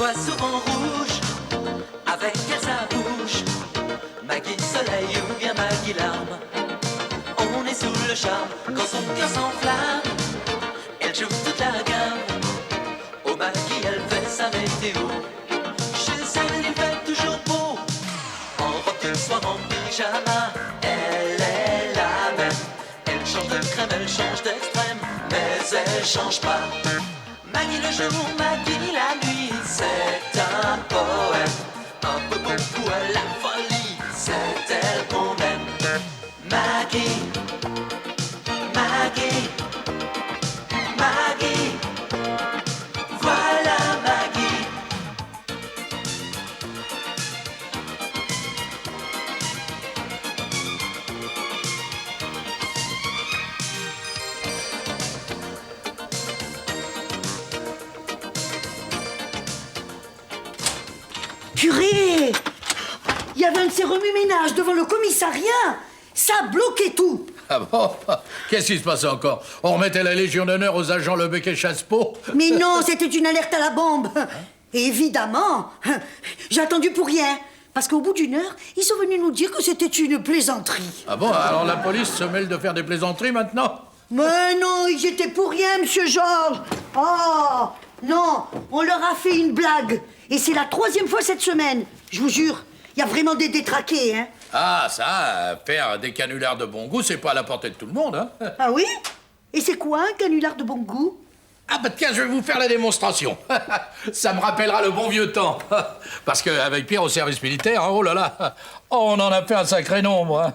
voit souvent rouge, avec elle sa bouche. Maggie soleil ou bien Maggie larme, on est sous le charme quand son cœur s'enflamme. Elle joue toute la gamme, au Maggie elle fait sa météo. Chez elle il fait toujours beau, en robe de soir, en pyjama. Elle est la même, elle change de crème, elle change d'extrême, mais elle change pas. Maggie le jour, Maggie la nuit, c'est un poème, un peu beaucoup à la folie, c'est elle qu'on aime. Maggie, Maggie, Maggie, voilà Maggie. Purée! Il y avait un de ces remue-ménages devant le commissariat. Ça bloquait tout. Ah bon? Qu'est-ce qui se passait encore? On remettait la Légion d'honneur aux agents Lebec et Chassepeau? Mais non, c'était une alerte à la bombe. Et évidemment, j'ai attendu pour rien. Parce qu'au bout d'une heure, ils sont venus nous dire que c'était une plaisanterie. Ah bon? Alors la police se mêle de faire des plaisanteries maintenant? Mais non, ils étaient pour rien, monsieur Georges. Oh, non, on leur a fait une blague. Et c'est la 3e fois cette semaine. Je vous jure, il y a vraiment des détraqués, hein. Ah, ça, faire des canulars de bon goût, c'est pas à la portée de tout le monde, hein? Ah oui? Et c'est quoi un canular de bon goût? Ah bah tiens, je vais vous faire la démonstration. Ça me rappellera le bon vieux temps. Parce qu'avec Pierre au service militaire, oh là là, on en a fait un sacré nombre, hein.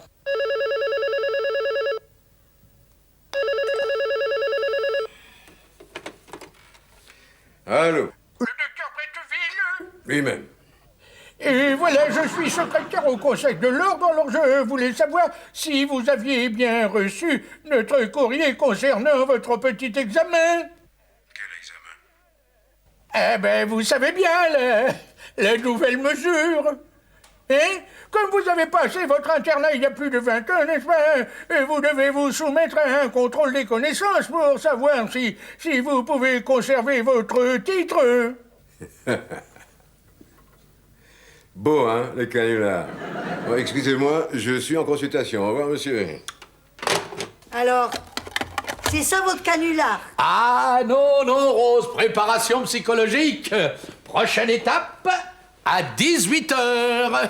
Allô? Le docteur Bretteville? Lui-même. Et voilà, je suis secrétaire au Conseil de l'Ordre, alors je voulais savoir si vous aviez bien reçu notre courrier concernant votre petit examen. Quel examen? Eh ben, vous savez bien, la nouvelle mesure. Hein? Comme vous avez passé votre internat il y a plus de 20 ans, n'est-ce pas? Vous devez vous soumettre à un contrôle des connaissances pour savoir si vous pouvez conserver votre titre. Beau, hein, le canular. Bon, excusez-moi, je suis en consultation. Au revoir, monsieur. Alors, c'est ça votre canular? Ah non, non, Rose, préparation psychologique. Prochaine étape, à 18h.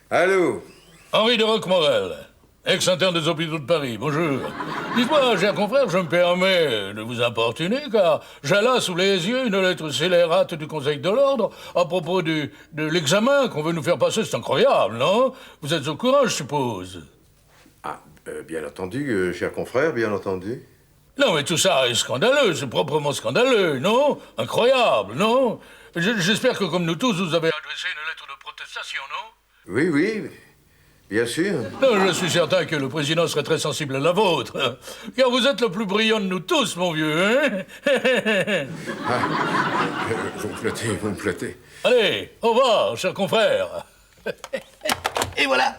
Allô? Henri de Roquemorel, ex-interne des hôpitaux de Paris, bonjour. Dites-moi, cher confrère, je me permets de vous importuner, car j'ai là sous les yeux une lettre scélérate du Conseil de l'Ordre à propos de l'examen qu'on veut nous faire passer. C'est incroyable, non? Vous êtes au courant, je suppose? Ah, bien entendu, cher confrère, bien entendu. Non, mais tout ça est scandaleux, c'est proprement scandaleux, non? Incroyable, non? J'espère que, comme nous tous, vous avez adressé une lettre de protestation, non? Oui, oui, bien sûr. Non, je suis certain que le président serait très sensible à la vôtre. Car vous êtes le plus brillant de nous tous, mon vieux, hein? Vous me flattez. Allez, au revoir, cher confrère. Et voilà.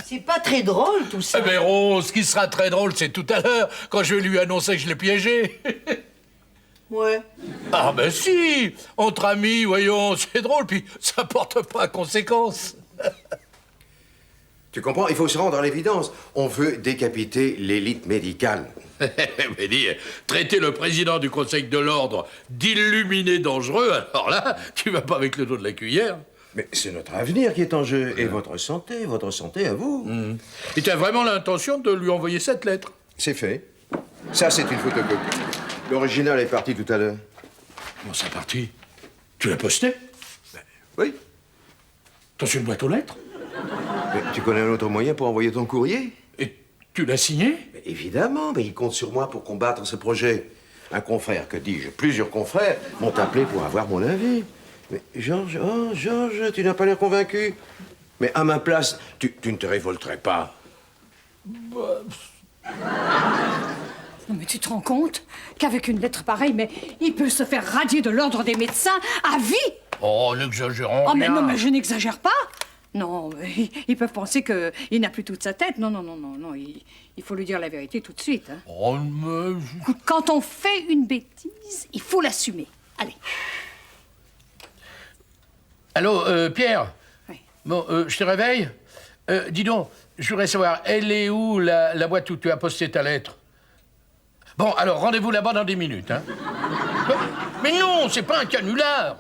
C'est pas très drôle, tout ça. Eh bien, Rose, ce qui sera très drôle, c'est tout à l'heure, quand je vais lui annoncer que je l'ai piégé. Ouais. Ah ben si, entre amis, voyons, c'est drôle, puis ça porte pas à conséquence. Tu comprends? Il faut se rendre à l'évidence. On veut décapiter l'élite médicale. Mais dis, traiter le président du Conseil de l'Ordre d'illuminé dangereux, alors là, tu vas pas avec le dos de la cuillère. Mais c'est notre avenir qui est en jeu. Et votre santé à vous. Et tu as vraiment l'intention de lui envoyer cette lettre? C'est fait. Ça, c'est une photocopie. L'original est parti tout à l'heure. Comment ça parti? Tu l'as posté? Oui. Dans une boîte aux lettres? Mais tu connais un autre moyen pour envoyer ton courrier? Et tu l'as signé? Mais évidemment, mais il compte sur moi pour combattre ce projet. Un confrère, que dis-je, plusieurs confrères m'ont appelé pour avoir mon avis. Mais Georges, tu n'as pas l'air convaincu. Mais à ma place, tu ne te révolterais pas. Non, mais tu te rends compte qu'avec une lettre pareille, mais il peut se faire radier de l'ordre des médecins à vie? Oh, n'exagérons Oh, mais rien. non, mais je n'exagère pas. Non, mais ils peuvent penser qu'il n'a plus toute sa tête. Non, il faut lui dire la vérité tout de suite. Hein. Oh, mais... Écoute, quand on fait une bêtise, il faut l'assumer. Allez. Allô, Pierre? Oui. Bon, je te réveille? Dis donc, je voudrais savoir, elle est où, la boîte où tu as posté ta lettre? Bon, alors, rendez-vous là-bas dans 10 minutes, hein? Mais non, c'est pas un canular!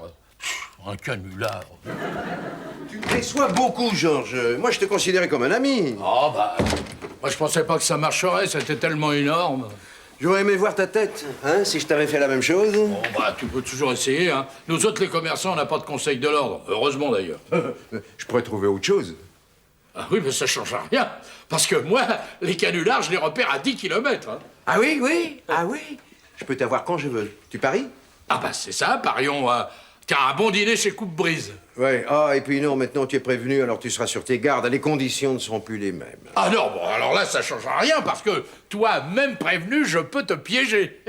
Un canular? Tu me déçois beaucoup, Georges. Moi, je te considérais comme un ami. Oh, bah... Moi, je pensais pas que ça marcherait, c'était tellement énorme. J'aurais aimé voir ta tête, hein, si je t'avais fait la même chose. Bon, bah, tu peux toujours essayer, hein. Nous autres, les commerçants, on n'a pas de conseil de l'ordre. Heureusement, d'ailleurs. Je pourrais trouver autre chose. Ah oui, mais ça change rien. Parce que moi, les canulars, je les repère à 10 km, hein. Ah oui, oui, ah oui. Je peux t'avoir quand je veux. Tu paries? Ah bah, c'est ça, parions. Tiens, un bon dîner chez Coupe-Brise. Ouais, ah, et puis non, maintenant tu es prévenu, alors tu seras sur tes gardes. Les conditions ne seront plus les mêmes. Ah non, bon, alors là, ça change rien, parce que toi, même prévenu, je peux te piéger.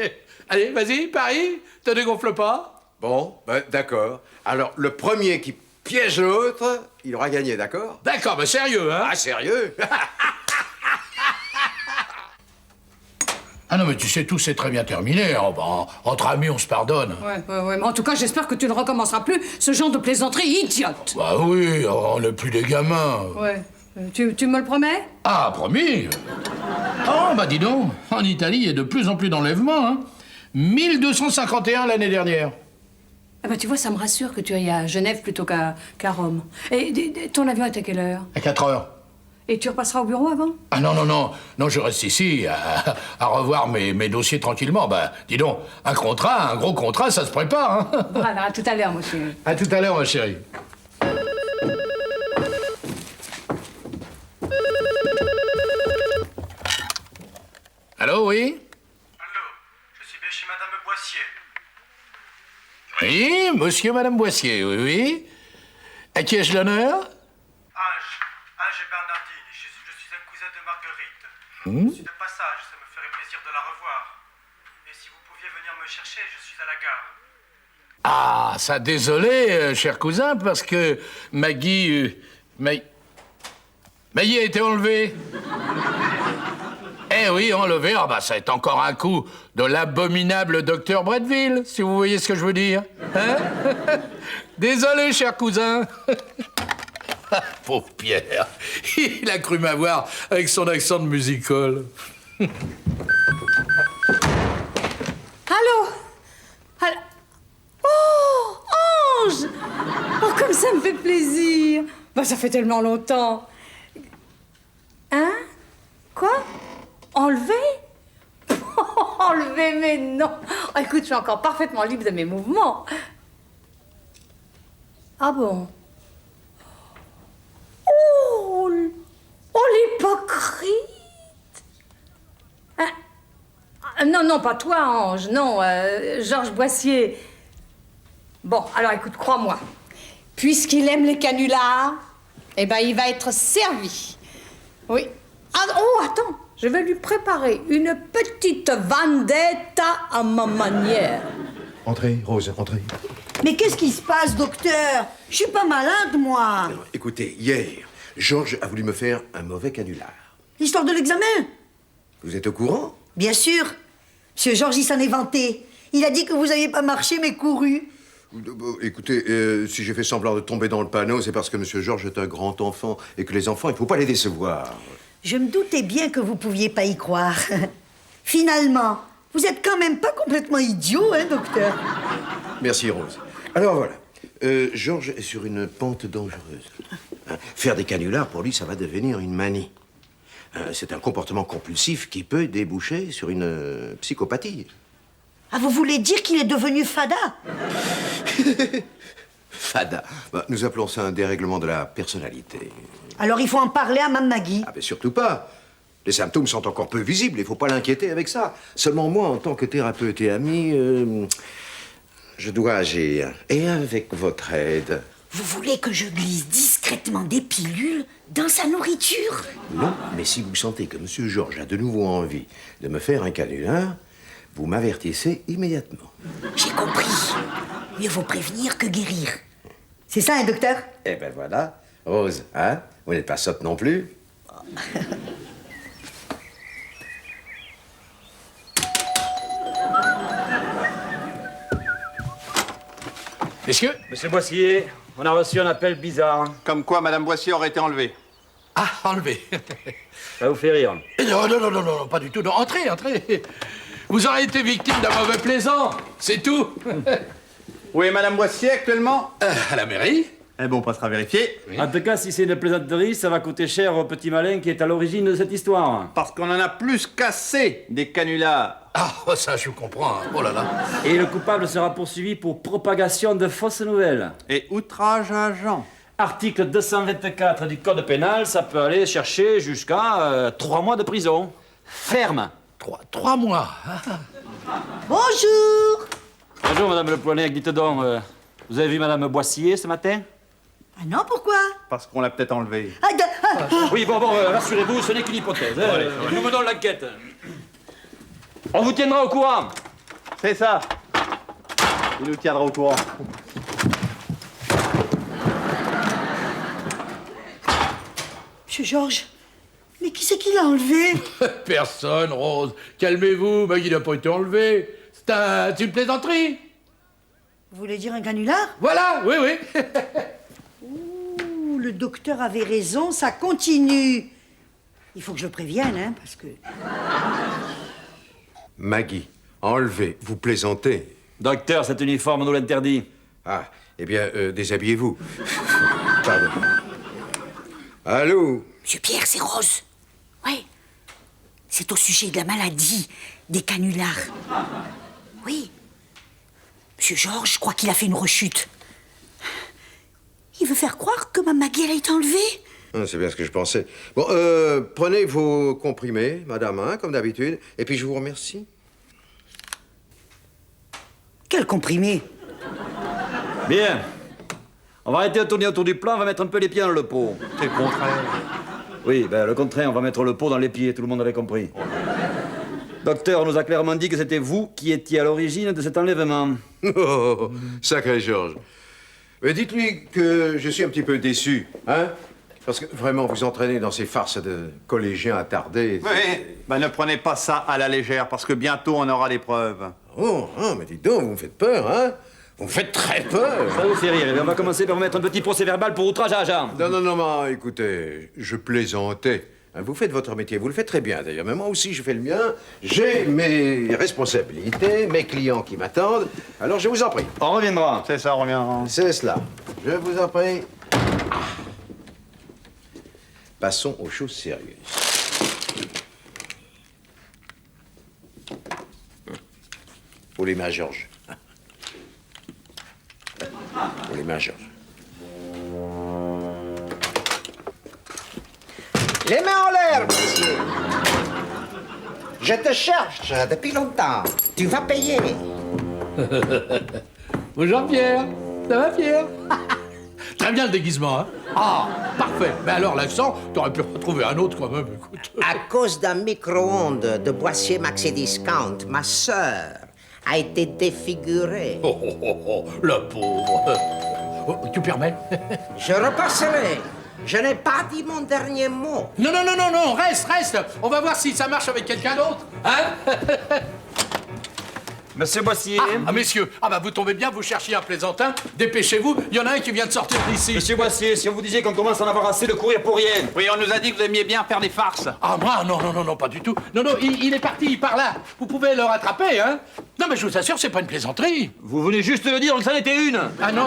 Allez, vas-y, parie, te dégonfle pas. Bon, ben, d'accord. Alors, le premier qui piège l'autre, il aura gagné, d'accord? D'accord, mais sérieux, hein? Ah, sérieux? Ah non, mais tu sais, tout s'est très bien terminé. Hein. Bah, entre amis, on se pardonne. Ouais, mais en tout cas, j'espère que tu ne recommenceras plus ce genre de plaisanterie idiote. Bah oui, on n'est plus des gamins. Ouais. Tu me le promets? Ah, promis. Oh, bah dis donc, en Italie, il y a de plus en plus d'enlèvements, hein. 1251 l'année dernière. Ah bah tu vois, ça me rassure que tu ailles à Genève plutôt qu'à Rome. Et ton avion est à quelle heure? À 4 heures. Et tu repasseras au bureau avant? Ah non, je reste ici à revoir mes dossiers tranquillement. Bah, dis donc, un gros contrat, ça se prépare, hein. Voilà, à tout à l'heure, monsieur. À tout à l'heure, ma chérie. Allô, oui? Allô, je suis bien chez Madame Boissier. Oui, monsieur, madame Boissier, oui. À qui ai-je l'honneur? Ange et Bernardine, je suis un cousin de Marguerite. Je suis de passage, ça me ferait plaisir de la revoir. Et si vous pouviez venir me chercher, je suis à la gare. Ah, ça, désolé, cher cousin, parce que Maggie a été enlevée. Eh oui, enlevée. Ah bah, ça est encore un coup de l'abominable docteur Bretteville, si vous voyez ce que je veux dire. Hein? Désolé, cher cousin. Pauvre Pierre. Il a cru m'avoir avec son accent de music-hall. Allô? Oh, Ange! Oh, comme ça me fait plaisir. Bah, ça fait tellement longtemps. Hein? Quoi? Enlevé? Enlevé, mais non. Oh, écoute, je suis encore parfaitement libre de mes mouvements. Ah bon? Oh, l'hypocrite! Non, pas toi, Ange. Non, Georges Boissier. Bon, alors écoute, crois-moi. Puisqu'il aime les canulars, eh ben, il va être servi. Oui. Attends. Je vais lui préparer une petite vendetta à ma manière. Entrez, Rose, entrez. Mais qu'est-ce qui se passe, docteur? Je suis pas malade, moi. Alors, écoutez, hier, Georges a voulu me faire un mauvais canular. L'histoire de l'examen? Vous êtes au courant? Bien sûr. Monsieur Georges, il s'en est vanté. Il a dit que vous n'aviez pas marché, mais couru. Écoutez, si j'ai fait semblant de tomber dans le panneau, c'est parce que Monsieur Georges est un grand enfant et que les enfants, il ne faut pas les décevoir. Je me doutais bien que vous pouviez pas y croire. Finalement, vous êtes quand même pas complètement idiot, hein, docteur? Merci, Rose. Alors voilà, Georges est sur une pente dangereuse. Hein, faire des canulars, pour lui, ça va devenir une manie. C'est un comportement compulsif qui peut déboucher sur une psychopathie. Ah, vous voulez dire qu'il est devenu fada? Fada. Bah, nous appelons ça un dérèglement de la personnalité. Alors il faut en parler à Mme Maggie. Ah, mais surtout pas. Les symptômes sont encore peu visibles, il faut pas l'inquiéter avec ça. Seulement moi, en tant que thérapeute et ami, je dois agir. Et avec votre aide. Vous voulez que je glisse discrètement des pilules dans sa nourriture? Non, mais si vous sentez que Monsieur Georges a de nouveau envie de me faire un canular, vous m'avertissez immédiatement. J'ai compris. Mieux vaut prévenir que guérir. C'est ça, hein, docteur? Eh ben voilà, Rose, hein? Vous n'êtes pas sotte non plus? Messieurs? Monsieur Boissier, on a reçu un appel bizarre. Comme quoi Madame Boissier aurait été enlevée. Ah, enlevé. Ça vous fait rire. Non, non, non, non, non, pas du tout. Non, entrez, entrez. Vous aurez été victime d'un mauvais plaisant, c'est tout. Où est Madame Boissier actuellement? À la mairie? Eh bon, on passera vérifier. En tout cas, si c'est une plaisanterie, ça va coûter cher au petit malin qui est à l'origine de cette histoire. Parce qu'on en a plus qu'assez des canulars. Ah, ça, je comprends. Oh là là. Et le coupable sera poursuivi pour propagation de fausses nouvelles. Et outrage à agent. Article 224 du Code pénal, ça peut aller chercher jusqu'à 3 mois de prison. Ferme. 3 mois. Bonjour. Bonjour, Madame Le Poignet, dites donc, vous avez vu Madame Boissier ce matin? Ah non, pourquoi? Parce qu'on l'a peut-être enlevée. Oui, bon, rassurez-vous, ce n'est qu'une hypothèse. Nous menons l'enquête. On vous tiendra au courant. C'est ça. Il nous tiendra au courant. Monsieur Georges, mais qui c'est qui l'a enlevé? Personne, Rose. Calmez-vous, il n'a pas été enlevé. C'est une plaisanterie. Vous voulez dire un canular? Voilà, oui, oui. Ouh, le docteur avait raison, ça continue. Il faut que je le prévienne, hein, parce que... Maggie, enlevez, vous plaisantez. Docteur, cet uniforme nous l'interdit. Ah, eh bien, déshabillez-vous. Pardon. Allô? Monsieur Pierre, c'est Rose. Oui. C'est au sujet de la maladie des canulars. Oui. Monsieur Georges, je crois qu'il a fait une rechute. Il veut faire croire que ma Maggie, elle a été enlevée. Ah, c'est bien ce que je pensais. Bon, prenez vos comprimés, madame, hein, comme d'habitude, et puis je vous remercie. Quel comprimé? Bien. On va arrêter de tourner autour du plan, on va mettre un peu les pieds dans le pot. C'est le contraire. Oui, le contraire, on va mettre le pot dans les pieds, tout le monde avait compris. Docteur, on nous a clairement dit que c'était vous qui étiez à l'origine de cet enlèvement. Oh, sacré Georges. Mais dites-lui que je suis un petit peu déçu, hein? Parce que vraiment, vous entraînez dans ces farces de collégiens attardés. Oui, ben ne prenez pas ça à la légère, parce que bientôt on aura les preuves. Oh, mais dites donc, vous me faites peur, hein? Vous me faites très peur. Ça vous fait rire, on va commencer par vous mettre un petit procès verbal pour outrage à agent. Non, mais écoutez, je plaisantais. Hein, vous faites votre métier, vous le faites très bien d'ailleurs, mais moi aussi je fais le mien. J'ai mes responsabilités, mes clients qui m'attendent, alors je vous en prie. On reviendra. C'est ça, on reviendra. C'est cela. Je vous en prie. Passons aux choses sérieuses. Pour les mains, Georges. Pour les mains, Georges. Les mains en l'air, monsieur. Je te cherche depuis longtemps. Tu vas payer. Bonjour, Pierre. Ça va, Pierre? Très bien le déguisement, hein? Ah, parfait. Mais alors, l'accent, t'aurais pu retrouver un autre quand même, écoute. À cause d'un micro-ondes de Boissier Maxi Discount, ma sœur a été défigurée. Oh, la pauvre. Oh, tu permets? Je repasserai. Je n'ai pas dit mon dernier mot. Non, reste. On va voir si ça marche avec quelqu'un d'autre, hein? Monsieur Boissier. Messieurs, vous tombez bien, vous cherchiez un plaisantin. Dépêchez-vous, il y en a un qui vient de sortir d'ici. Monsieur Boissier, si on vous disait qu'on commence à en avoir assez de courir pour rien. Oui, on nous a dit que vous aimiez bien faire des farces. Ah, moi, non, pas du tout. Non, il est parti, par là. Vous pouvez le rattraper, hein? Non, mais je vous assure, c'est pas une plaisanterie. Vous venez juste de dire que ça n'était une. Ah non,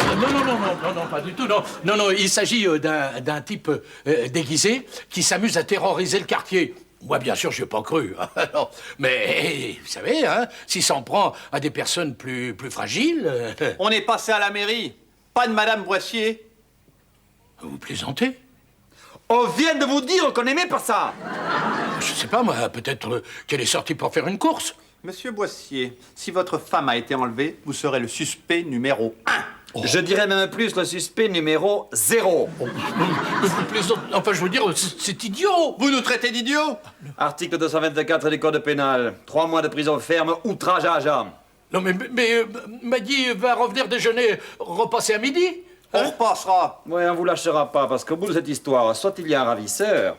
pas du tout, non, il s'agit d'un type déguisé qui s'amuse à terroriser le quartier. Moi, bien sûr, je n'ai pas cru. Non. Mais, vous savez, hein, s'il s'en prend à des personnes plus fragiles... On est passé à la mairie. Pas de Madame Boissier. Vous plaisantez? On vient de vous dire qu'on n'aimait pas ça. Je sais pas, moi, peut-être qu'elle est sortie pour faire une course. Monsieur Boissier, si votre femme a été enlevée, vous serez le suspect numéro 1. Oh. Je dirais même plus le suspect numéro 0. Oh, vous plaisantez. Enfin, je veux dire, c'est idiot. Vous nous traitez d'idiots? Article 224 du Code pénal. 3 mois de prison ferme, outrage à agent. Non, mais Maggie va revenir déjeuner, repasser à midi. On repassera. Ouais, on vous lâchera pas, parce qu'au bout de cette histoire, soit il y a un ravisseur,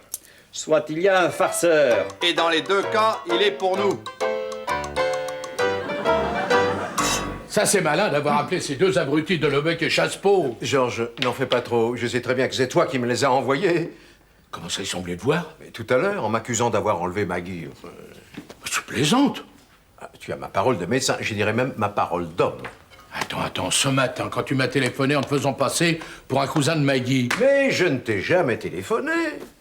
soit il y a un farceur. Et dans les deux cas, il est pour nous. Ça, c'est malin d'avoir appelé ces deux abrutis de Lebec et Chassepeau. Georges, n'en fais pas trop. Je sais très bien que c'est toi qui me les as envoyés. Comment ça, il semblait te voir? Mais tout à l'heure, en m'accusant d'avoir enlevé Maggie. Tu plaisantes. Tu as ma parole de médecin, je dirais même ma parole d'homme. Attends, ce matin, quand tu m'as téléphoné en te faisant passer pour un cousin de Maggie. Mais je ne t'ai jamais téléphoné.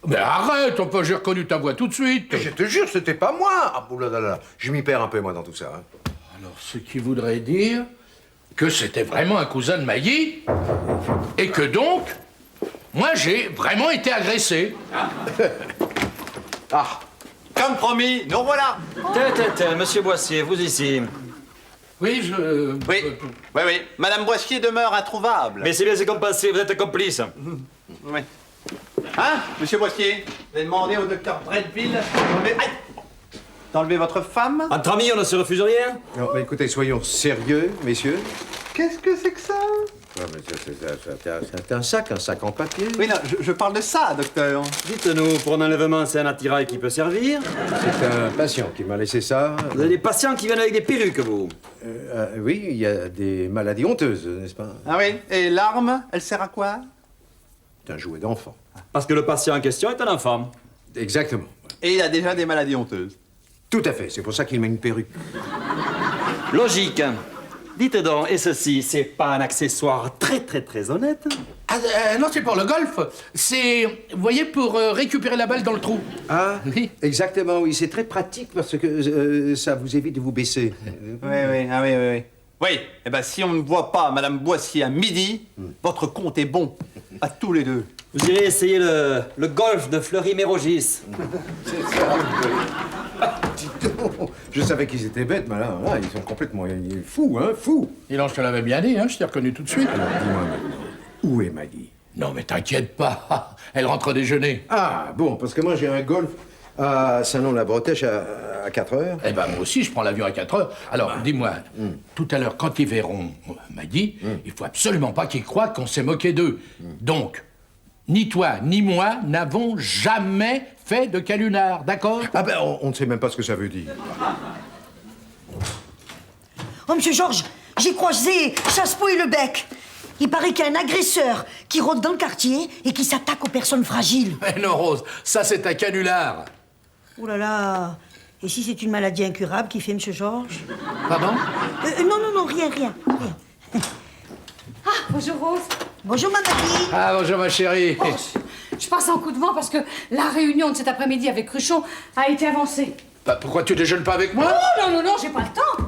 Mais arrête, enfin, j'ai reconnu ta voix tout de suite. Mais je te jure, c'était pas moi. Ah, oulala, je m'y perds un peu, moi, dans tout ça. Hein. Alors, ce qui voudrait dire que c'était vraiment un cousin de Maggie, et que donc, moi, j'ai vraiment été agressé. Ah, Comme promis, nous voilà. Monsieur Boissier, vous ici. Oui, Oui. Madame Boissier demeure introuvable. Mais c'est bien, c'est comme passé, vous êtes complice. Oui. Hein, monsieur Boissier? Vous avez demandé au docteur Bredville d'enlever votre femme? Entre amis, on ne se refuse rien. non, mais écoutez, soyons sérieux, messieurs. Qu'est-ce que c'est que ça? Ah, mais c'est un sac en papier. Oui, non, je parle de ça, docteur. Dites-nous, pour un enlèvement, c'est un attirail qui peut servir. C'est un patient qui m'a laissé ça. Vous avez des patients qui viennent avec des perruques, vous. Oui, il y a des maladies honteuses, n'est-ce pas? Ah oui? Et l'arme, elle sert à quoi? C'est un jouet d'enfant. Parce que le patient en question est un enfant. Exactement. Et il a déjà des maladies honteuses. Tout à fait, c'est pour ça qu'il met une perruque. Logique. Dites donc, et ceci, c'est pas un accessoire très honnête? non, c'est pour le golf. C'est, vous voyez, pour récupérer la balle dans le trou. Ah, Oui. exactement, oui, c'est très pratique parce que ça vous évite de vous baisser. Oui. Oui, eh ben si on ne voit pas Madame Boissier à midi, votre compte est bon. À tous les deux. Vous irez essayer le golf de Fleury-Mérogis. C'est ça, oui. Dis donc, je savais qu'ils étaient bêtes, mais là, ils sont complètement fous, hein, fous. Et là, je te l'avais bien dit, hein, je t'ai reconnu tout de suite. Alors, dis-moi maintenant, où est Maggie? Non, mais t'inquiète pas, elle rentre déjeuner. Ah, bon, parce que moi, j'ai un golf à Saint-Nom-la-Bretèche à 4 heures. Eh ben, moi aussi, je prends l'avion à 4 heures. Alors, dis-moi, tout à l'heure, quand ils verront Maggie, il faut absolument pas qu'ils croient qu'on s'est moqué d'eux. Donc, ni toi, ni moi n'avons jamais fait de canular, d'accord? Ah ben, on ne sait même pas ce que ça veut dire. Oh, monsieur Georges, j'ai croisé Chassepeau et Lebec. Il paraît qu'il y a un agresseur qui rôde dans le quartier et qui s'attaque aux personnes fragiles. Mais non, Rose, ça, c'est un canular. Oh là là. Et si c'est une maladie incurable qui fait monsieur Georges? Pardon? Non, rien. Ah, bonjour Rose. Bonjour, ma Maggie. Ah, bonjour, ma chérie. Oh, je passe un coup de vent parce que la réunion de cet après-midi avec Cruchon a été avancée. Bah, pourquoi tu déjeunes pas avec moi? Oh non, j'ai pas le temps.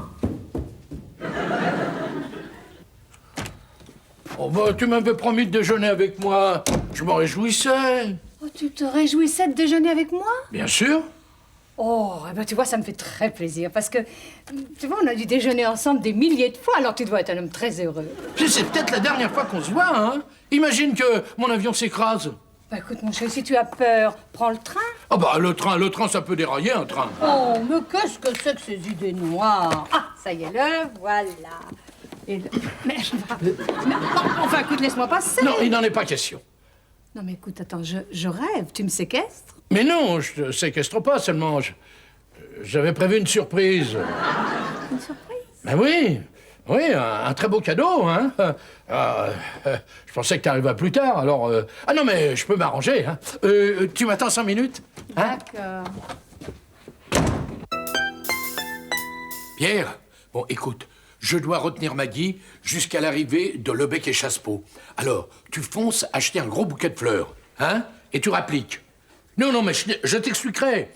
Oh, bah, tu m'avais promis de déjeuner avec moi. Je m'en réjouissais. Oh, tu te réjouissais de déjeuner avec moi? Bien sûr. Oh, eh ben, tu vois, ça me fait très plaisir parce que, tu vois, on a dû déjeuner ensemble des milliers de fois, alors tu dois être un homme très heureux. Puis c'est peut-être la dernière fois qu'on se voit, hein. Imagine que mon avion s'écrase. Bah écoute, mon chéri, si tu as peur, prends le train. Oh bah, le train, ça peut dérailler, un train. Oh, mais qu'est-ce que c'est que ces idées noires? Ah, ça y est, le voilà. Et le... Mais, enfin, écoute, laisse-moi passer. Non, il n'en est pas question. Non, mais écoute, attends, je rêve. Tu me séquestres? Mais non, je te séquestre pas, seulement j'avais prévu une surprise. Une surprise? Ben oui, un très beau cadeau, hein. Je pensais que t'arriverais plus tard, alors... Ah non, mais je peux m'arranger, hein. Tu m'attends 5 minutes, hein? D'accord. Pierre, bon, écoute, je dois retenir Maggie jusqu'à l'arrivée de Lebec et Chassepeau. Alors, tu fonces acheter un gros bouquet de fleurs, hein, et tu rappliques. Non, mais je t'expliquerai.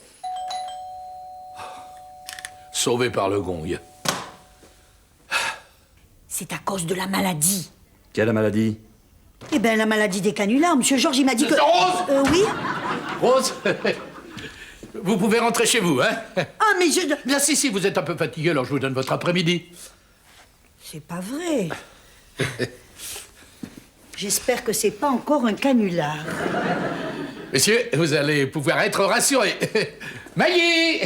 Sauvé par le gong. C'est à cause de la maladie. Quelle maladie? Eh ben, la maladie des canulars. Monsieur Georges, il m'a dit que... Rose Oui? Rose, vous pouvez rentrer chez vous, hein? Ah, mais je... Bien, si, vous êtes un peu fatigué, alors je vous donne votre après-midi. C'est pas vrai. J'espère que c'est pas encore un canular. Messieurs, vous allez pouvoir être rassurés. Maggie!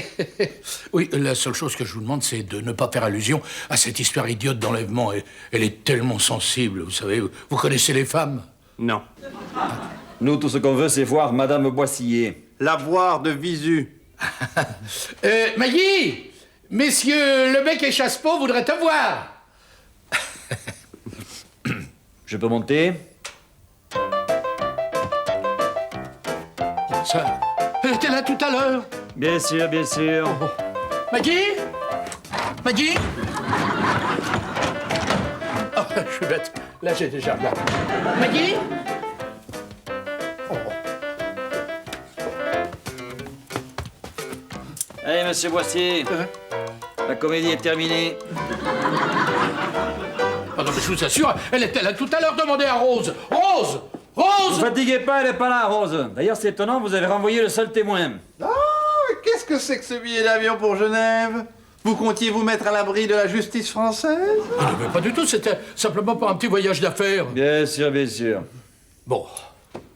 Oui, la seule chose que je vous demande, c'est de ne pas faire allusion à cette histoire idiote d'enlèvement. Elle est tellement sensible, vous savez. Vous connaissez les femmes? Non. Nous, tout ce qu'on veut, c'est voir Madame Boissier. La voir de visu. Maggie! Messieurs Lebec et Chassepeau voudraient te voir. Je peux monter? Ça, elle était là tout à l'heure. Bien sûr, bien sûr. Maggie? Maggie? Oh, je suis bête. Là, j'ai déjà regardé. Maggie? Allez, monsieur Boissier. La comédie est terminée. Oh non, mais je vous assure, elle était là tout à l'heure. Demandez à Rose. Rose! Rose! Vous fatiguez pas, elle est pas là, Rose. D'ailleurs, c'est étonnant, vous avez renvoyé le seul témoin. Ah, qu'est-ce que c'est que ce billet d'avion pour Genève? Vous comptiez vous mettre à l'abri de la justice française? Ah non, mais pas du tout, c'était simplement pour un petit voyage d'affaires. Bien sûr, bien sûr. Bon.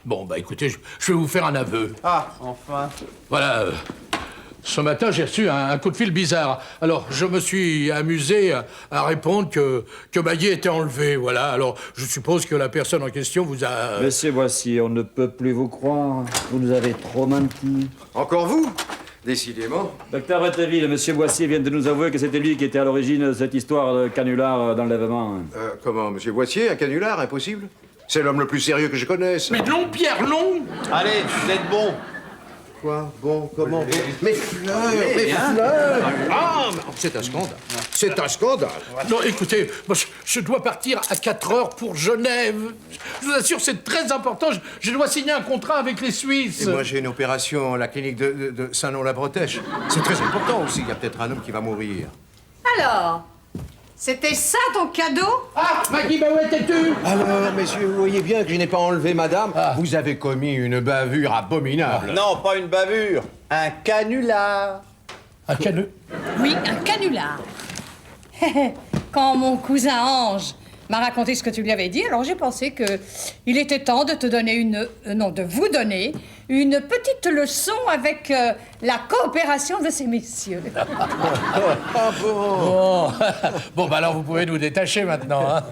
Bon, bah écoutez, je vais vous faire un aveu. Ah, enfin. Voilà, ce matin, j'ai reçu un coup de fil bizarre. Alors, je me suis amusé à répondre que Maggie était enlevée, voilà. Alors, je suppose que la personne en question vous a... Monsieur Boissier, on ne peut plus vous croire. Vous nous avez trop menti. Encore vous? Décidément. Docteur Bretteville, monsieur Boissier vient de nous avouer que c'était lui qui était à l'origine de cette histoire de canular d'enlèvement. Comment, monsieur Boissier, un canular, impossible? C'est l'homme le plus sérieux que je connaisse. Mais non, Pierre, non! Allez, vous êtes bon. Quoi? Bon, comment bon? Mes fleurs, mes fleurs! Ah, mais c'est un scandale. C'est un scandale. Non, écoutez, moi, je dois partir à 4 heures pour Genève. Je vous assure, c'est très important. Je dois signer un contrat avec les Suisses. Et moi, j'ai une opération à la clinique de Saint-Nom-la-Bretèche. C'est très important aussi. Il y a peut-être un homme qui va mourir. Alors, c'était ça ton cadeau? Ah, Maggie, bah où étais-tu? Alors, messieurs, vous voyez bien que je n'ai pas enlevé madame. Vous avez commis une bavure abominable. Non, pas une bavure. Un canular. Un caneux? Oui, un canular. Quand mon cousin Ange m'a raconté ce que tu lui avais dit, alors j'ai pensé que il était temps de te donner de vous donner une petite leçon avec la coopération de ces messieurs. Ah bon? Bon, bon, bah alors vous pouvez nous détacher maintenant, hein.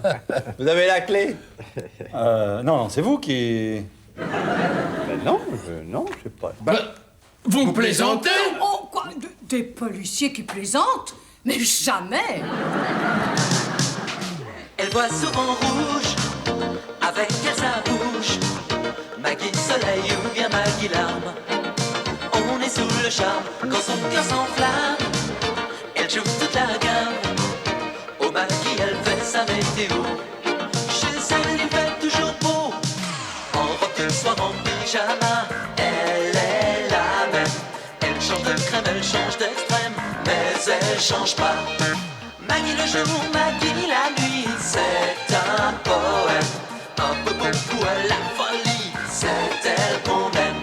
Vous avez la clé? Non, c'est vous qui... Non, je sais pas. Vous me plaisantez? Oh, quoi? Des policiers qui plaisantent? Mais jamais! Elle voit souvent rouge, avec elle sa bouche. Maggie soleil ou bien Maggie larme. On est sous le charme quand son cœur s'enflamme. Elle joue toute la gamme. Au Maggie elle fait sa météo. Chez elle il fait toujours beau. En robe de soir, en pyjama. Elle est la même. Elle change de crème, elle change d'extrême. Mais elle change pas. Maggie le jour, Maggie la nuit, c'est un poème, un peu beaucoup à la folie, c'est elle qu'on aime.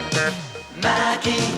Maggie,